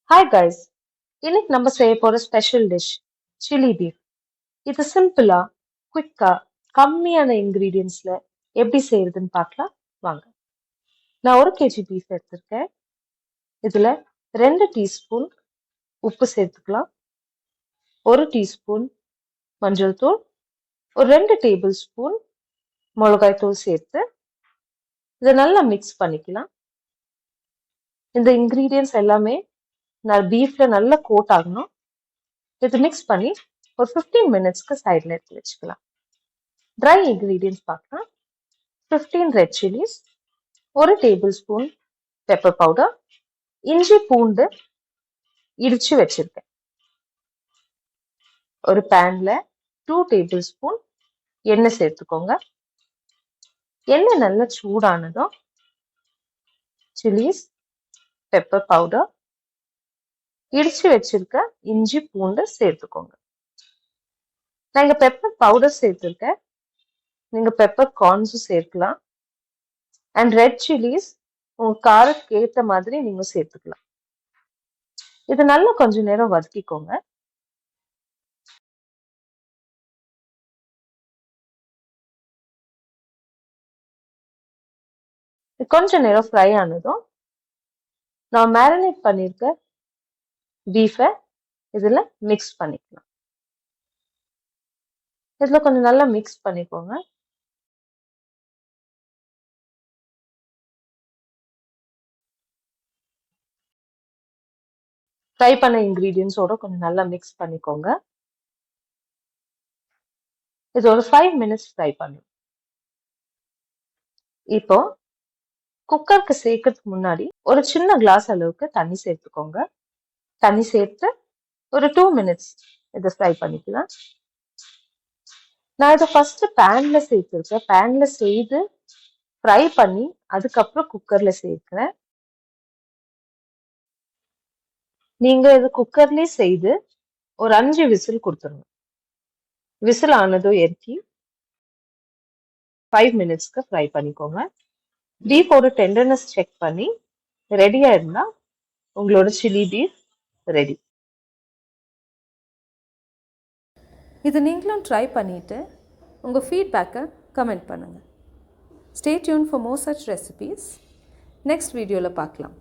Hi guys, இன்னைக்கு நம்ம செய்ய போற ஸ்பெஷல் டிஷ் சில்லி பீஃப். இது சிம்பிளா, குவிக்கா, கம்மியான இன்கிரீடியன்ஸ்ல எப்படி செய்யறதுன்னு பார்க்கலாம் வாங்க. நான் 1 kg பீஃப் எடுத்திருக்கேன். இதுல 2 டீஸ்பூன் உப்பு சேர்த்துக்கலாம், 1 டீஸ்பூன் மஞ்சள் தூள், ஒரு 2 டேபிள் ஸ்பூன் மிளகாய் தூள் சேர்த்து இதை நல்லா மிக்ஸ் பண்ணிக்கலாம். இந்த இன்கிரீடியன்ஸ் எல்லாமே பீஃப்ல நல்லா கோட் ஆகணும். இது மிக்ஸ் பண்ணி ஒரு 15 மினிட்ஸ்க்கு சைடில் எடுத்து வச்சுக்கலாம். ட்ரை இன்கிரீடியன்ஸ் பார்க்கலாம். 15 red chillies, 1 table spoon pepper powder, இஞ்சி பூண்டு இடிச்சு வச்சிருக்கேன். ஒரு பேன்ல 2 டேபிள் ஸ்பூன் எண்ணெய் சேர்த்துக்கோங்க. எண்ணெய் நல்லா சூடானதும் சில்லிஸ், பெப்பர் பவுடர், இடிச்சு வச்சிருக்க இஞ்சி பூண்டு சேர்த்துக்கோங்க. நான் இங்க பெப்பர் பவுடர் சேர்த்துருக்கேன், நீங்க பெப்பர் கார்ன்ஸும் சேர்க்கலாம். அண்ட் ரெட் சில்லிஸ் உங்க காரத்துக்கு ஏற்ற மாதிரி நீங்க சேர்த்துக்கலாம். இது நல்லா கொஞ்ச நேரம் வதக்கிக்கோங்க. கொஞ்ச நேரம் ஃப்ரை ஆனதும் நான் மேரினேட் பண்ணிருக்க பீஃபை இதுல மிக்ஸ் பண்ணிக்கலாம். இதுல கொஞ்சம் நல்லா மிக்ஸ் பண்ணிக்கோங்க. ஃப்ரை பண்ண இன்கிரீடியன்ஸோட கொஞ்சம் நல்லா மிக்ஸ் பண்ணிக்கோங்க. இது ஒரு 5 மினிட்ஸ் ஃப்ரை பண்ணும். இப்போ குக்கருக்கு சேர்க்கறதுக்கு முன்னாடி ஒரு சின்ன கிளாஸ் அளவுக்கு தண்ணி சேர்த்துக்கோங்க. தண்ணி சேர்த்து ஒரு 2 மினிட்ஸ் இதை ஃப்ரை பண்ணிக்கலாம். நான் இதை ஃபர்ஸ்ட் பேன்ல சேர்த்துருக்கேன். பேன்ல செய்து ஃப்ரை பண்ணி அதுக்கப்புறம் குக்கர்ல சேர்க்கிறேன். நீங்க இது குக்கர்லயே செய்து ஒரு 5 விசில் கொடுத்துருங்க. விசில் ஆனதும் இறக்கி 5 மினிட்ஸ்க்கு ஃப்ரை பண்ணிக்கோங்க. பீஃபோட டெண்டர்னஸ் செக் பண்ணி ரெடியா இருந்தா உங்களோட சில்லி பீஃப் ரெடி. இது நீங்களும் ட்ரை பண்ணிவிட்டு உங்கள் ஃபீட்பேக்கை கமெண்ட் பண்ணுங்கள். Stay tune for more such recipes. Next வீடியோவில் பார்க்கலாம்.